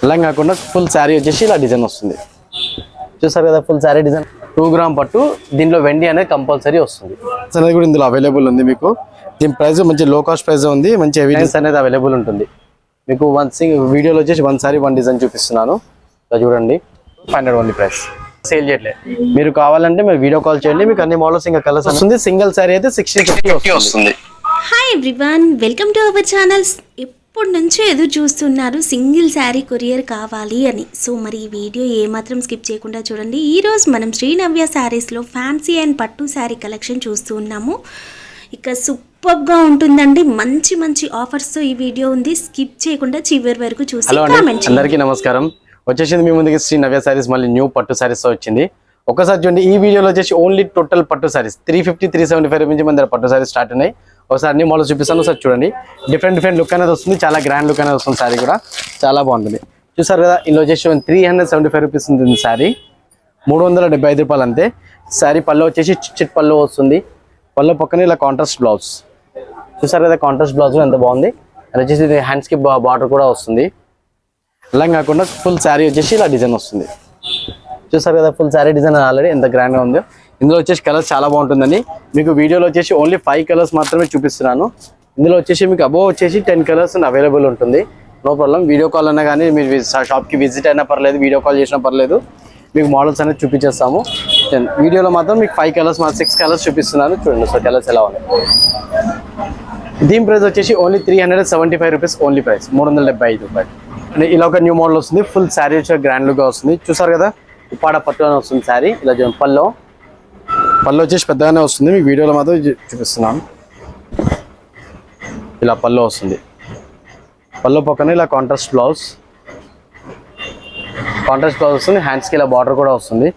అలా కాకుండా ఫుల్ శారీ వచ్చేసి ఇలా డిజైన్ వస్తుంది. చూసారు కదా ఫుల్ శారీ డిజైన్ 2 గ్రామ్ పట్టు. దీంట్లో వెండి అనేది కంపల్సరీ వస్తుంది. అనేది కూడా ఇందులో అవైలబుల్ ఉంది మీకు. దీని ప్రైస్ మంచి లో కాస్ట్ ప్రైస్ ఉంది. మంచి ఎవిడెన్స్ అనేది అవైలబుల్ ఉంటుంది మీకు. వీడియోలో వచ్చేసి 1 సారీ 1 డిజైన్ చూపిస్తున్నాను. చూడండి 500 ఓన్లీ ప్రైస్. సేల్ చేయట్లేదు. మీరు కావాలంటే మీరు వీడియో కాల్ చేయండి. మీకు అన్ని మోడల్స్ ఇంకా కలర్స్ వస్తుంది. సింగిల్ సారీ అయితే 1650 వస్తుంది. Hi everyone, welcome to our channels. ఇప్పటి నుంచి ఎదురు చూస్తున్నారు సింగిల్ శారీ కొరియర్ కావాలి అని. సో మరి ఈ వీడియో ఏమాత్రం స్కిప్ చేయకుండా చూడండి. ఈరోజు మనం శ్రీనవ్య శారీస్లో ఫ్యాన్సీ అండ్ పట్టు శారీ కలెక్షన్ చూస్తూ ఉన్నాము. ఇక సూపర్గా ఉంటుందండి. మంచి మంచి ఆఫర్స్తో ఈ వీడియో ఉంది. స్కిప్ చేయకుండా చివరి వరకు చూసి కామెంట్ చేయండి. అందరికీ నమస్కారం. వచ్చేసింది మీ ముందుకి శ్రీనవ్య శారీస్, మళ్ళీ న్యూ పట్టు శారీస్ వచ్చింది. ఒకసారి చూడండి, ఈ వీడియోలో వచ్చేసి ఓన్లీ టోటల్ పట్టు శారీస్ 350 375 నుంచి మన దగ్గర పట్టు శారీస్ స్టార్ట్ ఉన్నాయి. ఒకసారి అన్ని మోడల్స్ చూపిస్తాను. ఒకసారి చూడండి. డిఫరెంట్ లుక్ అనేది వస్తుంది. చాలా గ్రాండ్ లుక్ అనేది వస్తుంది. శారీ కూడా చాలా బాగుంటుంది. చూసారు కదా, ఇందులో వచ్చేసి 375 రూపీస్ ఉంటుంది శారీ. 375 రూపాయలు అంతే. శారీ పళ్ళు వచ్చేసి చిట్ పళ్ళు వస్తుంది. పళ్ళు పక్కన ఇలా కాంట్రాస్ట్ బ్లౌజ్. చూసారు కదా, కాంట్రాస్ట్ బ్లౌజ్ ఎంత బాగుంది. అది వచ్చేసి హ్యాండ్స్కి బార్డర్ కూడా వస్తుంది. అలా కాకుండా ఫుల్ శారీ వచ్చేసి ఇలా డిజైన్ వస్తుంది. చూసారు కదా, ఫుల్ శారీ డిజైన్ ఆల్రెడీ ఎంత గ్రాండ్గా ఉందో. ఇందులో వచ్చేసి కలర్స్ చాలా బాగుంటుందండి. మీకు వీడియోలో వచ్చేసి ఓన్లీ 5 కలర్స్ మాత్రమే చూపిస్తున్నాను. ఇందులో వచ్చేసి మీకు అబోవ్ వచ్చేసి 10 కలర్స్ అవైలబుల్ ఉంటుంది. No problem. వీడియో కాల్ అన్నా కానీ మీరు షాప్కి విజిట్ అయినా పర్లేదు, వీడియో కాల్ చేసినా పర్లేదు, మీకు మోడల్స్ అనేది చూపించేస్తాము. వీడియోలో మాత్రం మీకు 5 కలర్స్ 6 కలర్స్ చూపిస్తున్నాను. చూడండి సార్ కలర్స్ ఎలా ఉన్నాయి. దీని ప్రైస్ వచ్చేసి ఓన్లీ 375 రూపీస్ ఓన్లీ ప్రైస్. 375 రూపాయలు. ఇలా ఒక న్యూ మోడల్ వస్తుంది. ఫుల్ శారీ వచ్చి గ్రాండ్ లుక్గా వస్తుంది. చూసారు కదా, ఉప్పాడ పట్టు అని వస్తుంది శారీ. ఇలా పళ్ళు వచ్చేసి పెద్దగానే వస్తుంది. మీకు వీడియోలో మాత్రం చూపిస్తున్నాను. ఇలా పళ్ళు వస్తుంది. పళ్ళు పక్కన ఇలా కాంట్రాస్ట్ బ్లౌజ్ వస్తుంది. హ్యాండ్స్కి ఇలా బార్డర్ కూడా వస్తుంది.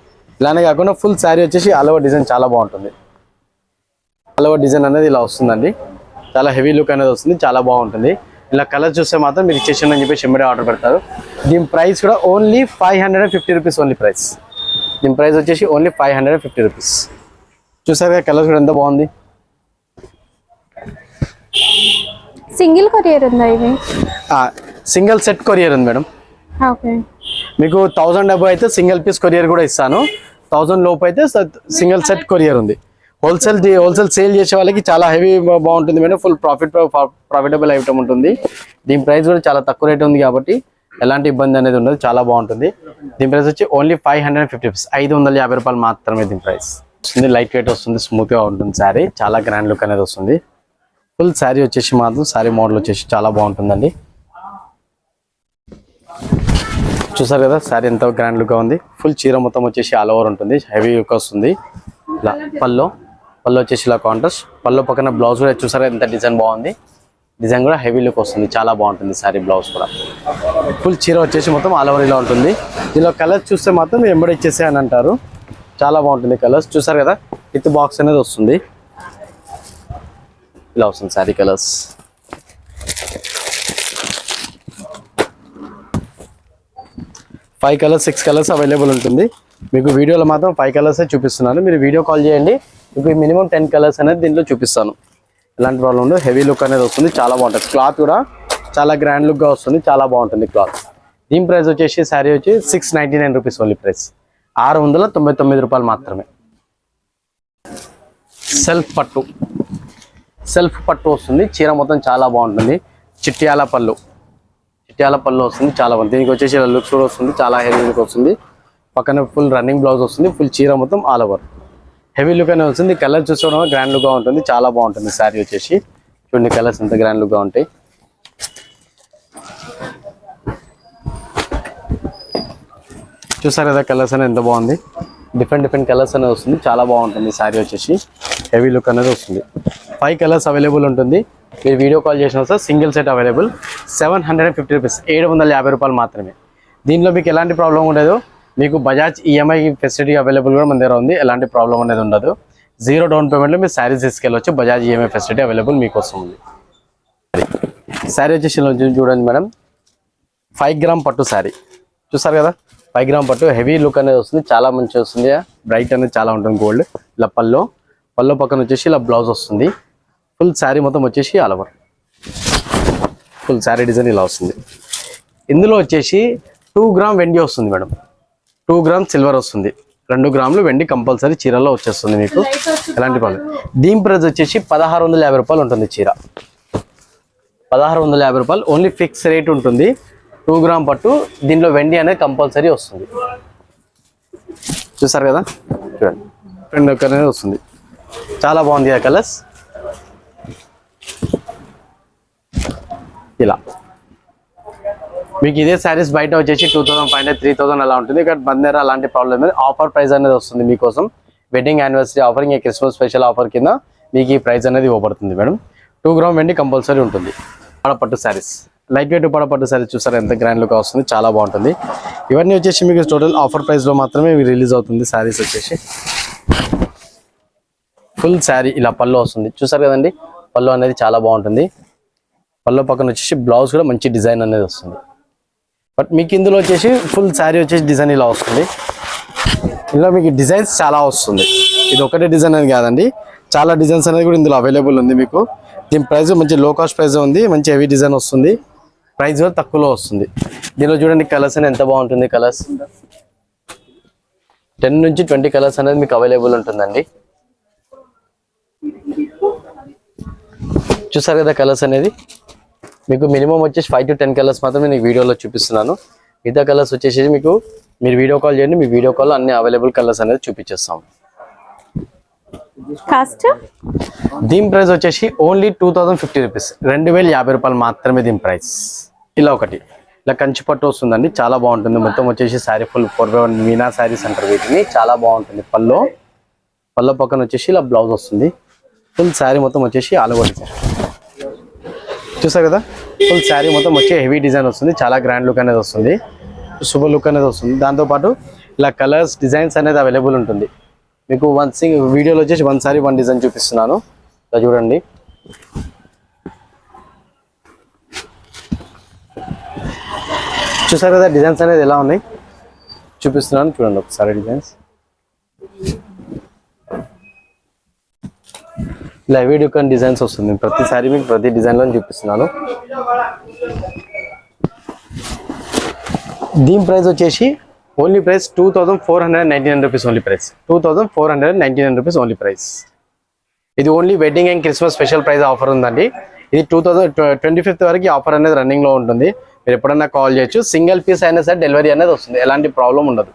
ఇలానే కాకుండా ఫుల్ శారీ వచ్చేసి ఆల్ ఓవర్ డిజైన్ చాలా బాగుంటుంది. ఆల్ ఓవర్ డిజైన్ అనేది ఇలా వస్తుందండి. చాలా హెవీ లుక్ అనేది వస్తుంది. చాలా బాగుంటుంది. ఇలా కలర్ చూస్తే మాత్రం మీరు ఇచ్చేసాను అని చెప్పేసి ఎంబడే ఆర్డర్ పెడతారు. దీని ప్రైస్ కూడా ఓన్లీ 550 రూపీస్ ఓన్లీ ప్రైస్. దీని ప్రైస్ వచ్చేసి ఓన్లీ 550 రూపీస్. చూసారు కదా, కలర్ కూడా ఎంత బాగుంది. సింగిల్ కొరియర్ ఉందా ఇది? సింగిల్ సెట్ కొరియర్ ఉంది మేడం. ఓకే. మీకు 1000 డబ్బు అయితే సింగిల్ పీస్ కొరియర్ కూడా ఇస్తాను. 1000 లోపు అయితే సింగిల్ సెట్ కొరియర్ ఉంది. హోల్సేల్ సేల్ చేసే వాళ్ళకి చాలా హెవీ బాగుంటుంది మేడం. ఫుల్ ప్రాఫిటబుల్ ఐటమ్ ఉంటుంది. దీని ప్రైస్ కూడా చాలా తక్కువ రేట్ ఉంది కాబట్టి ఎలాంటి ఇబ్బంది అనేది ఉండదు. చాలా బాగుంటుంది. దీని ప్రైస్ వచ్చి ఓన్లీ 550 రూపీస్. 550 రూపాయలు మాత్రమే దీని ప్రైస్ వస్తుంది. లైట్ వెయిట్ వస్తుంది. స్మూత్గా ఉంటుంది శారీ. చాలా గ్రాండ్ లుక్ అనేది వస్తుంది. ఫుల్ శారీ వచ్చేసి మాత్రం శారీ మోడల్ వచ్చేసి చాలా బాగుంటుందండి. చూసారు కదా, శారీ ఎంత గ్రాండ్ లుక్గా ఉంది. ఫుల్ చీర మొత్తం వచ్చేసి ఆల్ ఓవర్ ఉంటుంది. హెవీ లుక్ వస్తుంది. ఇలా పళ్ళు వచ్చేసి ఇలా కాంట్రాస్ట్. పళ్ళు పక్కన బ్లౌజ్ కూడా చూసారా ఎంత డిజైన్ బాగుంది. డిజైన్ కూడా హెవీ లుక్ వస్తుంది. చాలా బాగుంటుంది శారీ బ్లౌజ్ కూడా. ఫుల్ చీర వచ్చేసి మొత్తం ఆల్ ఓవర్ ఇలా ఉంటుంది. దీనిలో కలర్స్ చూస్తే మాత్రం ఎంబడి ఇచ్చేసే అని అంటారు. చాలా బాగుంటుంది కలర్స్. చూసారు కదా, విత్ బాక్స్ అనేది వస్తుంది. ఇలా వస్తుంది sari colours. Five colours 6 colours available ఉంటుంది. మీకు వీడియోలో మాత్రం 5 కలర్సే చూపిస్తున్నాను. మీరు వీడియో కాల్ చేయండి. మీకు మినిమం 10 కలర్స్ అనేది దీంట్లో చూపిస్తాను. ఎలాంటి ప్రాబ్లం ఉండదు. హెవీ లుక్ అనేది వస్తుంది. చాలా బాగుంటుంది. క్లాత్ కూడా చాలా గ్రాండ్ లుక్గా వస్తుంది. చాలా బాగుంటుంది క్లాత్. దీని ప్రైస్ వచ్చేసి శారీ వచ్చి 699 రూపీస్ ఓన్లీ ప్రైస్. 699 రూపాయలు మాత్రమే. సెల్ఫ్ పట్టు వస్తుంది. చీర మొత్తం చాలా బాగుంటుంది. చిట్యాల పళ్ళు వస్తుంది. చాలా బాగుంది. దీనికి వచ్చేసి లుక్స్ కూడా వస్తుంది. చాలా హెవీ లుక్ వస్తుంది. పక్కన ఫుల్ రన్నింగ్ బ్లౌజ్ వస్తుంది. ఫుల్ చీర మొత్తం ఆల్ ఓవర్ హెవీ లుక్ అనేది వస్తుంది. కలర్ చూసుకోవడం గ్రాండ్ లుక్గా ఉంటుంది. చాలా బాగుంటుంది శారీ వచ్చేసి. చూడండి కలర్స్ ఎంత గ్రాండ్ లుక్గా ఉంటాయి. చూసారు కదా, కలర్స్ అనేది ఎంత బాగుంది. డిఫరెంట్ కలర్స్ అనేది వస్తుంది. చాలా బాగుంటుంది శారీ వచ్చేసి. హెవీ లుక్ అనేది వస్తుంది. 5 కలర్స్ అవైలబుల్ ఉంటుంది. మీరు వీడియో కాల్ చేసిన sir single set available. 750 rupees. 750 రూపాయలు మాత్రమే. దీనిలో మీకు ఎలాంటి ప్రాబ్లం ఉండదు. మీకు బజాజ్ ఈఎంఐ ఫెసిలిటీ అవైలబుల్ కూడా మన దగ్గర ఉంది. ఎలాంటి ప్రాబ్లం అనేది ఉండదు. 0 డౌన్ పేమెంట్లో మీరు శారీస్ తీసుకెళ్ళవచ్చు. బజాజ్ ఈఎంఐ ఫెసిలిటీ అవైలబుల్ మీకోసం ఉంది. శారీ వచ్చేసి చూడండి మేడం, 5 గ్రామ్ పట్టు శారీ. చూసారు కదా, 5 గ్రామ్ పట్టు హెవీ లుక్ అనేది వస్తుంది. చాలా మంచిగా వస్తుంది. బ్రైట్ అనేది చాలా ఉంటుంది. గోల్డ్ ఇలా పళ్ళు పక్కన వచ్చేసి ఇలా బ్లౌజ్ వస్తుంది. ఫుల్ శారీ మొత్తం వచ్చేసి all over full sari design ఇలా వస్తుంది. ఇందులో వచ్చేసి 2 గ్రామ్ వెండి వస్తుంది మేడం, 2 గ్రామ్ సిల్వర్ వస్తుంది, 2 గ్రాములు వెండి కంపల్సరీ చీరలో వచ్చేస్తుంది మీకు, ఎలాంటి ప్రాబ్లం. దీని ప్రైస్ వచ్చేసి 1650 రూపాయలు ఉంటుంది చీర, 1650 రూపాయలు ఓన్లీ ఫిక్స్ రేట్ ఉంటుంది. 2 గ్రామ్ పట్టు, దీనిలో వెండి అనేది కంపల్సరీ వస్తుంది. చూసారు కదా, చూడండి ఫ్రెండ్ అనేది వస్తుంది, చాలా బాగుంది ఆ కలర్స్. ఇలా మీకు ఇదే శారీస్ బయట వచ్చేసి 2500 3000 అలా ఉంటుంది. ఇక్కడ బందర్ అలాంటి ప్రాబ్లమ్ లేదు, ఆఫర్ ప్రైస్ అనేది వస్తుంది మీకోసం. వెడ్డింగ్ యానివర్సరీ ఆఫర్, ఇంకా క్రిస్మస్ స్పెషల్ ఆఫర్ కింద మీకు ఈ ప్రైస్ అనేది ఇవ్వబడుతుంది మేడం. 2 గ్రామ్ వెండి కంపల్సరీ ఉంటుంది. పడపట్టు శారీస్, లైట్ వెయిట్ పడపట్టు శారీస్ చూసారు ఎంత గ్రాండ్ లుక్ వస్తుంది, చాలా బాగుంటుంది. ఇవన్నీ వచ్చేసి మీకు టోటల్ ఆఫర్ ప్రైస్లో మాత్రమే రిలీజ్ అవుతుంది. శారీస్ వచ్చేసి ఫుల్ శారీ ఇలా పళ్ళు వస్తుంది, చూసారు కదండి. పళ్ళు అనేది చాలా బాగుంటుంది. పళ్ళు పక్కన వచ్చేసి బ్లౌజ్ కూడా మంచి డిజైన్ అనేది వస్తుంది. బట్ మీకు ఇందులో వచ్చేసి ఫుల్ శారీ వచ్చేసి డిజైన్ ఇలా వస్తుంది. ఇందులో మీకు డిజైన్స్ చాలా వస్తుంది, ఇది ఒకటే డిజైన్ అనేది కాదండి, చాలా డిజైన్స్ అనేది కూడా ఇందులో అవైలబుల్ ఉంది మీకు. దీని ప్రైస్ మంచి లో కాస్ట్ ప్రైస్ ఉంది, మంచి హెవీ డిజైన్ వస్తుంది, ప్రైస్ కూడా తక్కువలో వస్తుంది. దీనిలో చూడండి కలర్స్ అనేది ఎంత బాగుంటుంది. కలర్స్ 10 నుంచి 20 కలర్స్ అనేది మీకు అవైలబుల్ ఉంటుందండి. చూసారు కదా కలర్స్ అనేది మీకు మినిమం వచ్చేసి 5 to 10 కలర్స్ మాత్రమే నేను వీడియోలో చూపిస్తున్నాను. మిగతా కలర్స్ వచ్చేసి మీకు మీరు వీడియో కాల్ చేయండి, మీ వీడియో కాల్ అన్ని అవైలబుల్ కలర్స్ అనేది చూపించేస్తాం. కాస్ట్ దీని ప్రైస్ వచ్చేసి ఓన్లీ 2050 రూపీస్, 2050 రూపాయలు మాత్రమే దీని ప్రైస్. ఇలా ఒకటి ఇలా కంచి పట్టు వస్తుందండి, చాలా బాగుంటుంది. మొత్తం వచ్చేసి శారీ ఫుల్ 4/1 మీనా శారీస్ అంటారు వీటిని, చాలా బాగుంటుంది. పళ్ళు పక్కన వచ్చేసి ఇలా బ్లౌజ్ వస్తుంది. ఫుల్ శారీ మొత్తం వచ్చేసి ఆల్ ఓవర్ డిజైన్ చూసారు కదా. ఫుల్ శారీ మొత్తం వచ్చి హెవీ డిజైన్ వస్తుంది, చాలా గ్రాండ్ లుక్ అనేది వస్తుంది, సూపర్ లుక్ అనేది వస్తుంది. దాంతోపాటు ఇలా కలర్స్ డిజైన్స్ అనేది అవైలబుల్ ఉంటుంది మీకు. వీడియోలో వచ్చేసి 1 సారీ 1 డిజైన్ చూపిస్తున్నాను, ఇలా చూడండి. చూసారు కదా డిజైన్స్ అనేది ఎలా ఉన్నాయి చూపిస్తున్నాను, చూడండి ఒకసారి డిజైన్స్. ఇలా హెవీ లుక్ డిజైన్స్ వస్తుంది, ప్రతిసారి మీకు ప్రతి డిజైన్లో చూపిస్తున్నాను. దీని ప్రైస్ వచ్చేసి only price 2499 rupees only price, 2499 rupees only price. ఇది only wedding and Christmas special price offer ఉందండి. ఇది 2025 వరకు ఆఫర్ అనేది రన్నింగ్ లో ఉంటుంది. మీరు ఎప్పుడన్నా కాల్ చేయొచ్చు, సింగిల్ పీస్ అయినా సరే డెలివరీ అనేది వస్తుంది, ఎలాంటి ప్రాబ్లం ఉండదు.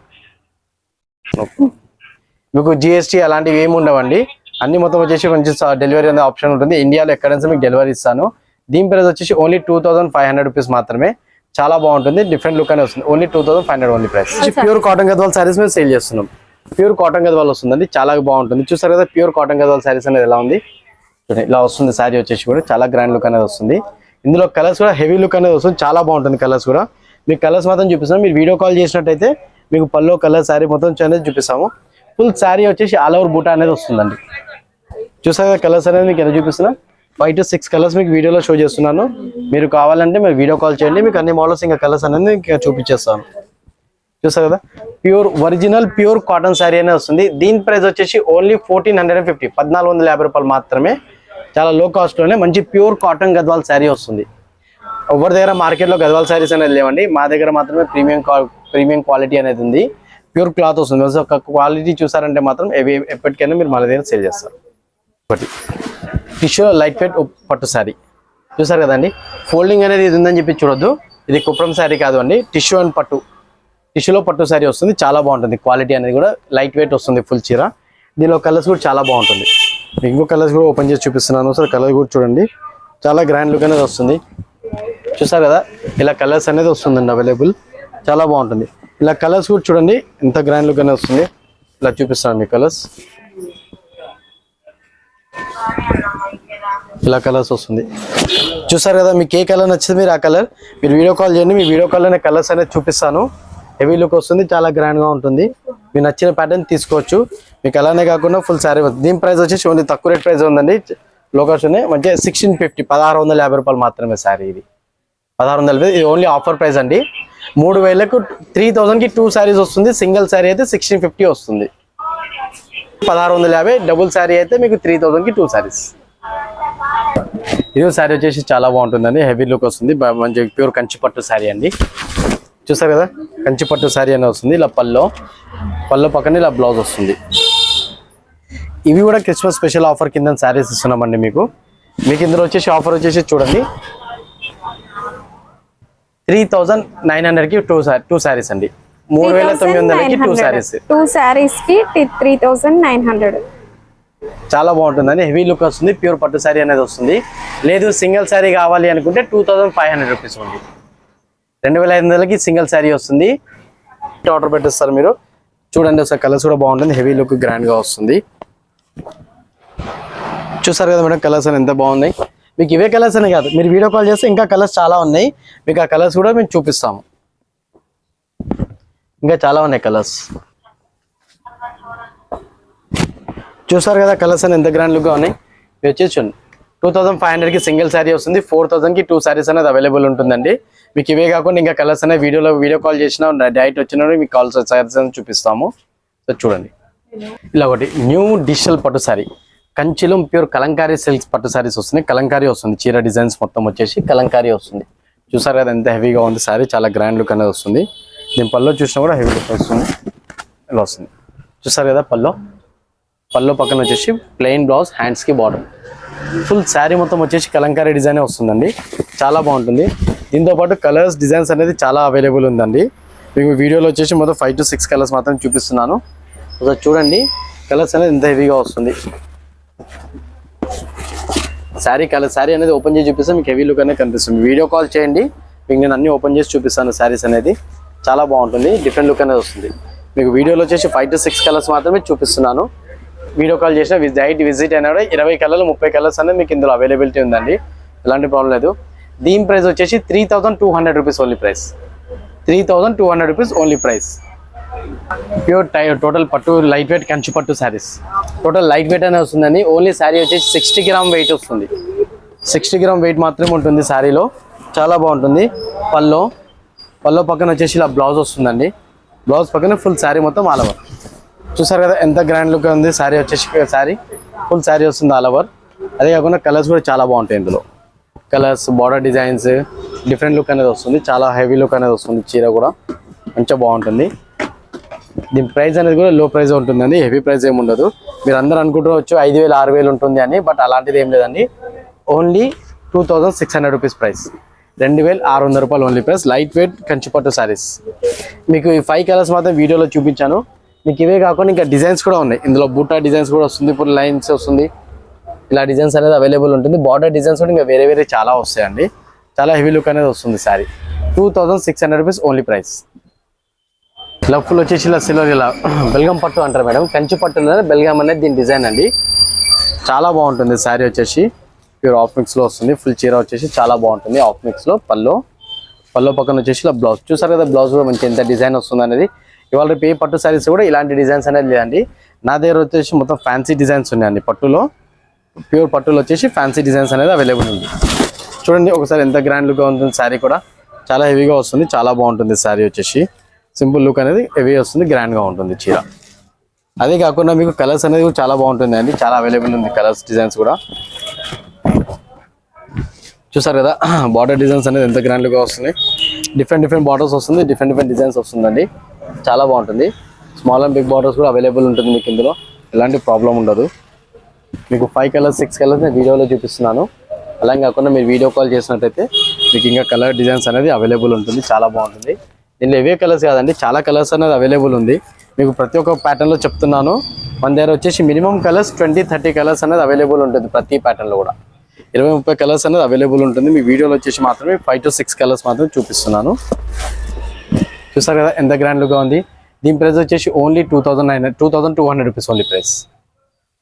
మీకు జిఎస్టీ అలాంటివి ఏమి ఉండవండి, అన్ని మొత్తం వచ్చేసి కొంచెం డెలివరీ అనే ఆప్షన్ ఉంటుంది. ఇండియాలో ఎక్కడైనా మీకు డెలివరీ ఇస్తాను. దీని ప్రైస్ వచ్చేసి ఓన్లీ 2500 రూపీస్ మాత్రమే, చాలా బాగుంటుంది, డిఫరెంట్ లుక్ అనేది వస్తుంది. Only 2500 only price. Pure cotton Gadwal saris మేము సేల్ చేస్తున్నాం. ప్యూర్ కాటన్ గద్వాల్ వస్తుందండి, చాలా బాగుంటుంది. చూసారు కదా ప్యూర్ కాటన్ గద్వాల్ సారీస్ అనేది ఎలా ఉంది, ఇలా వస్తుంది. శారీ వచ్చేసి కూడా చాలా గ్రాండ్ లుక్ అనేది వస్తుంది. ఇందులో కలర్స్ కూడా హెవీ లుక్ అనేది వస్తుంది, చాలా బాగుంటుంది. కలర్స్ కూడా మీకు కలర్స్ మాత్రం చూపిస్తాం. మీరు వీడియో కాల్ చేసినట్టయితే మీకు పల్లో కలర్ శారీ మొత్తం అనేది చూపిస్తాము. ఫుల్ శారీ వచ్చేసి ఆల్ ఓవర్ బూటా అనేది వస్తుందండి. చూసారు కదా కలర్స్ అనేది మీకు ఎలా చూపిస్తున్నా, 5 to 6 కలర్స్ మీకు వీడియోలో షో చేస్తున్నాను. మీరు కావాలంటే మీరు వీడియో కాల్ చేయండి, మీకు అన్ని మోడల్స్ ఇంకా కలర్స్ అనేది ఇంకా చూపించేస్తాను. చూసారు కదా pure original pure cotton sari అనేది వస్తుంది. దీని ప్రైస్ వచ్చేసి ఓన్లీ 1450, 1450 రూపాయలు మాత్రమే. చాలా లో కాస్ట్లోనే మంచి ప్యూర్ కాటన్ గద్వాల్ శారీ వస్తుంది. ఎవరి దగ్గర మార్కెట్లో గద్వాల్ శారీస్ అనేది లేవండి, మా దగ్గర మాత్రమే ప్రీమియం క్వాలిటీ అనేది ఉంది. ప్యూర్ క్లాత్ వస్తుంది. ఒక క్వాలిటీ చూసారంటే మాత్రం ఎప్పటికైనా మీరు మన దగ్గర సేల్ చేస్తారు. ఒకటి టిష్యూ లైట్ వెయిట్ పట్టు శారీ చూసారు కదండి. ఫోల్డింగ్ అనేది ఇది ఉందని చెప్పి చూడొద్దు, ఇది కుప్రం శారీ కాదు అండి, టిష్యూ అండ్ పట్టు, టిష్యూలో పట్టు శారీ వస్తుంది. చాలా బాగుంటుంది, క్వాలిటీ అనేది కూడా లైట్ వెయిట్ వస్తుంది. ఫుల్ చీర, దీనిలో కలర్స్ కూడా చాలా బాగుంటుంది. ఇంకో కలర్స్ కూడా ఓపెన్ చేసి చూపిస్తున్నాను సార్. కలర్ కూడా చూడండి, చాలా గ్రాండ్ లుక్ అనేది వస్తుంది. చూసారు కదా ఇలా కలర్స్ అనేది వస్తుందండి అవైలబుల్, చాలా బాగుంటుంది. ఇలా కలర్స్ కూడా చూడండి ఎంత గ్రాండ్ లుక్ అనేది వస్తుంది. ఇలా చూపిస్తాను మీ కలర్స్, ఇలా కలర్స్ వస్తుంది. చూసారు కదా మీకు ఏ కలర్ నచ్చింది మీరు ఆ కలర్ మీరు వీడియో కాల్ చేయండి, మీ వీడియో కాల్లోనే కలర్స్ అనేది చూపిస్తాను. హెవీ లుక్ వస్తుంది, చాలా గ్రాండ్గా ఉంటుంది. మీకు నచ్చిన ప్యాటర్న్ తీసుకోవచ్చు. మీకు అలానే కాకుండా ఫుల్ శారీ వస్తుంది. దీని ప్రైస్ వచ్చేసి ఓన్లీ తక్కువ రేట్ ప్రైస్ ఉందండి. లోకేషన్ మంచిగా 1650, 1650 రూపాయలు మాత్రమే శారీ. ఇది 1650, ఇది ఓన్లీ ఆఫర్ ప్రైస్ అండి. 3000కు 3000కి 2 శారీస్ వస్తుంది. సింగిల్ శారీ అయితే 1650 వస్తుంది. 1650, డబుల్ శారీ అయితే మీకు 3000కి 2 శారీస్. ఇది శారీ వచ్చేసి చాలా బాగుంటుందండి, హెవీ లుక్ వస్తుంది. మంచి ప్యూర్ కంచి పట్టు శారీ అండి. చూసారు కదా కంచి పట్టు శారీ అనేది వస్తుంది. ఇలా పల్లో పక్కన ఇలా బ్లౌజ్ వస్తుంది. ఇవి కూడా క్రిస్మస్ స్పెషల్ ఆఫర్ కింద శారీస్ ఇస్తున్నామండి మీకు ఇందులో వచ్చేసి ఆఫర్ వచ్చేసి చూడండి 3900కి టూ శారీస్ అండి. 3900కి టూ శారీస్. 2 sarees కి 3900. చాలా బాగుంటుందండి. హెవీ లుక్ వస్తుంది. ప్యూర్ పట్టు శారీ అనేది వస్తుంది. లేదు సింగిల్ శారీ కావాలి అనుకుంటే 2500 రూపీస్ ఉంది. 2500కి సింగిల్ శారీ వస్తుంది. ఆర్డర్ పెట్టేస్తారు మీరు. చూడండి ఒకసారి కలర్స్ కూడా బాగుంటుంది. హెవీ లుక్ గ్రాండ్ గా వస్తుంది. చూసారు కదా మేడం కలర్స్ అని ఎంత బాగున్నాయి. మీకు ఇవే కలర్స్ అని కాదు, మీరు వీడియో కాల్ చేస్తే ఇంకా కలర్స్ చాలా ఉన్నాయి. మీకు ఆ కలర్స్ కూడా మేము చూపిస్తాము. ఇంకా చాలా ఉన్నాయి కలర్స్. చూసారు కదా కలర్స్ అని ఎంత గ్రాండ్ లుక్ గా ఉన్నాయి. మీరు వచ్చేసి 2500కి సింగిల్ శారీ వస్తుంది. 4000కి టూ శారీస్ అనేది అవైలబుల్ ఉంటుందండి. మీకు ఇవే కాకుండా ఇంకా కలర్స్ అనేవి వీడియో కాల్ చేసినా డైరెక్ట్ వచ్చినప్పుడు మీకు కాల్స్ శారీస్ అని చూపిస్తాము. సో చూడండి ఇలా ఒకటి న్యూ డిజిటల్ పట్టు శారీ కంచిలో ప్యూర్ కలంకారీ సిల్క్స్ పట్టు శారీస్ వస్తుంది. కలంకారీ వస్తుంది. చీర డిజైన్స్ మొత్తం వచ్చేసి కలంకారీ వస్తుంది. చూసారు కదా ఎంత హెవీగా ఉంది శారీ. చాలా గ్రాండ్ లుక్ అనేది వస్తుంది. దీని పల్లో చూసినా కూడా హెవీ లుక్ వస్తుంది. ఇలా వస్తుంది. చూసారు కదా పల్లో పక్కన వచ్చేసి ప్లెయిన్ బ్లౌజ్, హ్యాండ్స్ కి బార్డర్. ఫుల్ శారీ మొత్తం వచ్చేసి కలంకారీ డిజైన్ వస్తుందండి. చాలా బాగుంటుంది. దీంతో పాటు కలర్స్ డిజైన్స్ అనేది చాలా అవైలబుల్ ఉందండి. మీకు వీడియోలో వచ్చేసి మొత్తం 5 to 6 కలర్స్ మాత్రం చూపిస్తున్నాను. ఒకసారి చూడండి కలర్స్ అనేది ఎంత హెవీగా వస్తుంది. శారీ అనేది ఓపెన్ చేసి చూపిస్తే మీకు హెవీ లుక్ అనేది కనిపిస్తుంది. వీడియో కాల్ చేయండి, మీకు నేను అన్ని ఓపెన్ చేసి చూపిస్తాను. శారీస్ అనేది చాలా బాగుంటుంది. డిఫరెంట్ లుక్ అనేది వస్తుంది. మీకు వీడియోలో వచ్చేసి 5 to 6 కలర్స్ మాత్రమే చూపిస్తున్నాను. వీడియో కాల్ చేసిన విజిట్ అయినా 20 కలర్లు 30 కలర్స్ అనేది మీకు ఇందులో అవైలబిలిటీ ఉందండి. ఎలాంటి ప్రాబ్లం లేదు. దీని ప్రైస్ వచ్చేసి 3200 rupees only price. 3200 rupees only price. Pure total పట్టు లైట్ వెయిట్ కంచి పట్టు శారీస్. టోటల్ లైట్ వెయిట్ అనేది వస్తుందండి. ఓన్లీ శారీ వచ్చేసి 60 గ్రామ్ వెయిట్ వస్తుంది. 60 గ్రామ్ వెయిట్ మాత్రమే ఉంటుంది శారీలో. చాలా బాగుంటుంది. పల్లో పక్కన వచ్చేసి ఇలా బ్లౌజ్ వస్తుందండి. బ్లౌజ్ పక్కన ఫుల్ శారీ మొత్తం ఆల్ ఓవర్. చూసారు కదా ఎంత గ్రాండ్ లుక్ ఉంది. శారీ వచ్చేసి ఫుల్ శారీ వస్తుంది ఆల్ ఓవర్. అదే కాకుండా కలర్స్ కూడా చాలా బాగుంటాయి. ఇందులో colours, border designs, different look అనేది వస్తుంది. చాలా హెవీ లుక్ అనేది వస్తుంది. చీర కూడా మంచిగా బాగుంటుంది. దీని ప్రైస్ అనేది కూడా లో ప్రైస్ ఉంటుందండి. హెవీ ప్రైస్ ఏమి ఉండదు. మీరు అందరూ అనుకుంటువచ్చు 5000 6000 ఉంటుంది అని. బట్ అలాంటిది ఏం లేదండి. Only 2600 rupees price. 2600 రూపాయలు ఓన్లీ ప్రైస్. లైట్ వెయిట్ కంచిపట్టు శారీస్. మీకు ఈ 5 కలర్స్ మాత్రం వీడియోలో చూపించాను. మీకు ఇవే కాకుండా ఇంకా డిజైన్స్ కూడా ఉన్నాయి. ఇందులో బూటా డిజైన్స్ కూడా వస్తుంది. ఇప్పుడు లైన్స్ వస్తుంది. ఇలా డిజైన్స్ అనేది అవైలబుల్ ఉంటుంది. బార్డర్ డిజైన్స్ కూడా ఇంకా వేరే చాలా వస్తాయండి. చాలా హెవీ లుక్ అనేది వస్తుంది శారీ. 2600 rupees only price. ఇలా ఫుల్ వచ్చేసి ఇలా సిల్వర్ ఇలా బెల్గం పట్టు అంటారు మేడం. కంచి పట్టు బెల్గం అనేది దీని డిజైన్ అండి. చాలా బాగుంటుంది శారీ వచ్చేసి. ప్యూర్ ఆఫ్ మిక్స్ లో వస్తుంది. ఫుల్ చీర వచ్చేసి చాలా బాగుంటుంది. ఆఫ్ మిక్స్ లో పల్లో పక్కన వచ్చేసి ఇలా బ్లౌజ్. చూసారు కదా బ్లౌజ్ కూడా మంచి ఎంత డిజైన్ వస్తుంది అనేది. ఇవాళ రేపు ఏ పట్టు శారీస్ కూడా ఇలాంటి డిజైన్స్ అనేది లేదండి. నా దగ్గర వచ్చేసి మొత్తం ఫ్యాన్సీ డిజైన్స్ ఉన్నాయండి. పట్టులో ప్యూర్ పట్టులో వచ్చేసి ఫ్యాన్సీ డిజైన్స్ అనేది అవైలబుల్ ఉంది. చూడండి ఒకసారి ఎంత గ్రాండ్ లుక్గా ఉంటుంది. శారీ కూడా చాలా హెవీగా వస్తుంది. చాలా బాగుంటుంది శారీ వచ్చేసి. సింపుల్ లుక్ అనేది హెవీ వస్తుంది. గ్రాండ్గా ఉంటుంది చీర. అదే కాకుండా మీకు కలర్స్ అనేది కూడా చాలా బాగుంటుంది అండి. చాలా అవైలబుల్ ఉంది కలర్స్ డిజైన్స్ కూడా. చూసారు కదా బార్డర్ డిజైన్స్ అనేది ఎంత గ్రాండ్ లుక్గా వస్తుంది. డిఫరెంట్ బార్డర్స్ వస్తుంది. డిఫరెంట్ డిజైన్స్ వస్తుందండి. చాలా బాగుంటుంది. స్మాల్ అండ్ బిగ్ బార్డర్స్ కూడా అవైలబుల్ ఉంటుంది మీకు. ఇందులో ఎలాంటి ప్రాబ్లం ఉండదు. మీకు 5 కలర్స్ 6 కలర్స్ నేను వీడియోలో చూపిస్తున్నాను. అలాగే కాకుండా మీరు వీడియో కాల్ చేసినట్టయితే మీకు ఇంకా కలర్ డిజైన్స్ అనేది అవైలబుల్ ఉంటుంది. చాలా బాగుంటుంది. దీనిలో ఇవే కలర్స్ కాదండి, చాలా కలర్స్ అనేది అవైలబుల్ ఉంది. మీకు ప్రతి ఒక్క ప్యాటర్న్లో చెప్తున్నాను. మన దగ్గర వచ్చేసి మినిమం కలర్స్ 20-30 కలర్స్ అనేది అవైలబుల్ ఉంటుంది. ప్రతి ప్యాటర్న్లో కూడా 20-30 కలర్స్ అనేది అవైలబుల్ ఉంటుంది. మీ వీడియోలో వచ్చేసి మాత్రమే 5 to 6 కలర్స్ మాత్రం చూపిస్తున్నాను. చూసారు కదా ఎంత గ్రాండ్ లుక్గా ఉంది. దీని ప్రైస్ వచ్చేసి only 2200 rupees only price.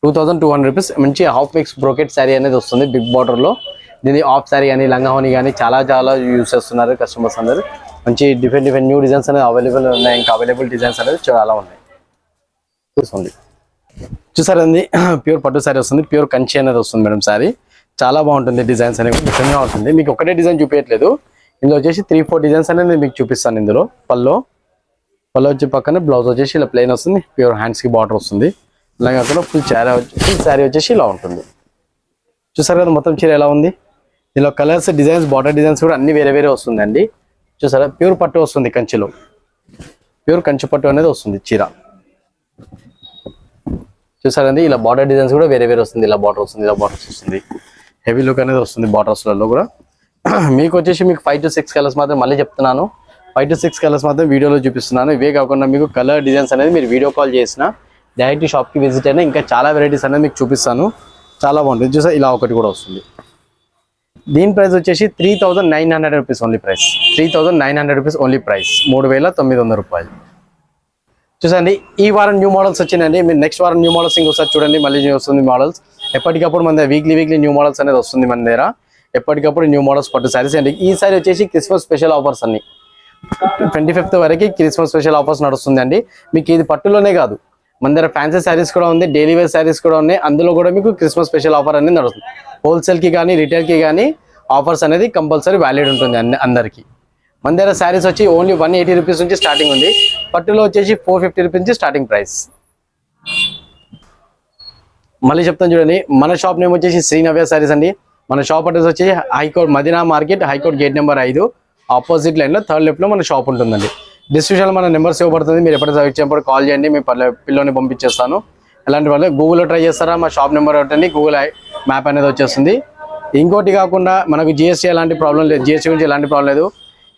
2200 rupees. మంచి హాఫ్ మిక్స్ బ్రోకెట్ శారీ అనేది వస్తుంది బిగ్ బార్డర్లో. దీని ఆఫ్ శారీ కానీ లంగాహోని కానీ చాలా యూస్ చేస్తున్నారు కస్టమర్స్ అందరూ. మంచి డిఫరెంట్ న్యూ డిజైన్స్ అనేది అవైలబుల్ ఉన్నాయి. ఇంకా అవైలబుల్ డిజైన్స్ అనేది చాలా ఉన్నాయి. చూస్తుంది చూసారండి ప్యూర్ పట్టు శారీ వస్తుంది. ప్యూర్ కంచి అనేది వస్తుంది మేడం శారీ. చాలా బాగుంటుంది. డిజైన్స్ అనేవి డిఫరెంట్గా ఉంటుంది. మీకు ఒకటే డిజైన్ చూపించట్లేదు. ఇందులో వచ్చేసి 3-4 డిజైన్స్ అనేది నేను మీకు చూపిస్తాను. ఇందులో పల్లో వచ్చి పక్కన బ్లౌజ్ వచ్చేసి ఇలా ప్లెయిన్ వస్తుంది. ప్యూర్ హ్యాండ్స్కి బార్డర్ వస్తుంది. అలాగే కాకుండా ఫుల్ శారీ వచ్చేసి ఇలా ఉంటుంది. చూసారు కదా మొత్తం చీర ఎలా ఉంది. దీనిలో కలర్స్ డిజైన్స్ బార్డర్ డిజైన్స్ కూడా అన్ని వేరే వస్తుందండి. చూసారా ప్యూర్ పట్టు వస్తుంది కంచిలో, ప్యూర్ కంచి పట్టు అనేది వస్తుంది చీర. చూసారండి ఇలా బార్డర్ డిజైన్స్ కూడా వేరే వేరే వస్తుంది, ఇలా బార్డర్ వస్తుంది, ఇలా బార్డర్స్ వస్తుంది, హెవీ లుక్ అనేది వస్తుంది బార్డర్స్లలో కూడా. మీకు వచ్చేసి మీకు 5 to 6 కలర్స్ మాత్రం మళ్ళీ చెప్తున్నాను, 5 to 6 కలర్స్ మాత్రం వీడియోలో చూపిస్తున్నాను. ఇవే కాకుండా మీకు కలర్ డిజైన్స్ అనేది మీరు వీడియో కాల్ చేసిన డైరెక్ట్ షాప్కి విజిట్ అయినా ఇంకా చాలా వెరైటీస్ అనేది మీకు చూపిస్తాను, చాలా బాగుంటుంది. చూసా ఇలా ఒకటి కూడా వస్తుంది. దీని ప్రైస్ వచ్చేసి 3900 rupees only price, 3900 rupees only price, 3900 రూపాయలు. చూసండి ఈ వారం న్యూ మోడల్స్ వచ్చినాయండి. మీరు నెక్స్ట్ వారం న్యూ మోడల్స్ ఇంకోసారి చూడండి, మళ్ళీ వస్తుంది మోడల్స్. ఎప్పటికప్పుడు మన దగ్గర వీక్లీ న్యూ మోడల్స్ అనేది వస్తుంది మన దగ్గర, ఎప్పటికప్పుడు న్యూ మోడల్స్ పట్టు సారీస్ అండి. ఈ సారీ వచ్చేసి క్రిస్మస్ స్పెషల్ ఆఫర్స్ అన్ని 25th వరకు క్రిస్మస్ స్పెషల్ ఆఫర్స్ నడుస్తుంది అండి. మీకు ఇది పట్టులోనే కాదు, మన దగ్గర ఫ్యాన్సీ శారీస్ కూడా ఉంది, డైలీ వేర్ శారీస్ కూడా ఉన్నాయి, అందులో కూడా మీకు క్రిస్మస్ స్పెషల్ ఆఫర్ అనేది నడుస్తుంది. హోల్సేల్కి కానీ రిటైల్కి కానీ ఆఫర్స్ అనేది కంపల్సరీ వ్యాలిడ్ ఉంటుంది అందరికీ. మన దగ్గర శారీస్ వచ్చి ఓన్లీ 180 రూపీస్ నుంచి స్టార్టింగ్ ఉంది, పట్టులో వచ్చేసి 450 రూపీస్ నుంచి స్టార్టింగ్ ప్రైస్. మళ్ళీ చెప్తాను చూడండి, మన షాప్ నేమ్ వచ్చేసి శ్రీ నవ్య శారీస్ అండి. మన షాప్ అడ్రస్ వచ్చేసి high court Madina market, high court gate number 5 opposite లైన్లో 3rd లెఫ్ట్లో మన షాప్ ఉంటుందండి. డిస్క్రిప్షన్లో మన నెంబర్స్ ఇవ్వబడుతుంది, మీరు ఎప్పుడైనా వచ్చినప్పుడు కాల్ చేయండి, మీ పిల్లని పంపించేస్తాను. ఎలాంటి వాళ్ళు గూగుల్లో ట్రై చేస్తారా, మా షాప్ నెంబర్ ఒకటండి, గూగుల్ మ్యాప్ అనేది వచ్చేస్తుంది. ఇంకోటి కాకుండా మనకు జిఎస్టీ ఎలాంటి ప్రాబ్లం లేదు, జిఎస్టీ గురించి ఎలాంటి ప్రాబ్లం లేదు.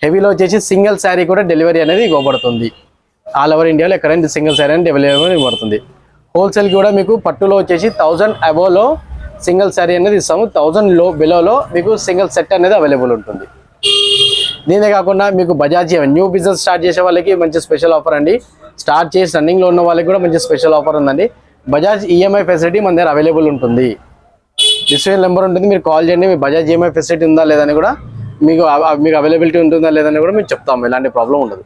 హెవీలో వచ్చేసి సింగిల్ శారీ కూడా డెలివరీ అనేది ఇవ్వబడుతుంది, ఆల్ ఓవర్ ఇండియాలో ఎక్కడైనా సింగిల్ శారీ అనేది డెలివరీ ఇవ్వబడుతుంది. హోల్సేల్కి కూడా మీకు పట్టులో వచ్చేసి 1000 అబోవ్లో సింగిల్ శారీ అనేది ఇస్తాము, 1000 బిలోలో మీకు సింగిల్ సెట్ అనేది అవైలబుల్ ఉంటుంది. దీనే కాకుండా మీకు బజాజ్ న్యూ బిజినెస్ స్టార్ట్ చేసే వాళ్ళకి మంచి స్పెషల్ ఆఫర్ అండి, స్టార్ట్ చేసి రన్నింగ్లో ఉన్న వాళ్ళకి కూడా మంచి స్పెషల్ ఆఫర్ ఉందండి. బజాజ్ ఈఎంఐ ఫెసిలిటీ మన దగ్గర అవైలబుల్ ఉంటుంది, డిస్ప్లే నెంబర్ ఉంటుంది, మీరు కాల్ చేయండి. మీ బజాజ్ ఈఎంఐ ఫెసిలిటీ ఉందా లేదని కూడా మీకు అవైలబిలిటీ ఉంటుందా లేదని కూడా మేము చెప్తాము, ఎలాంటి ప్రాబ్లం ఉండదు.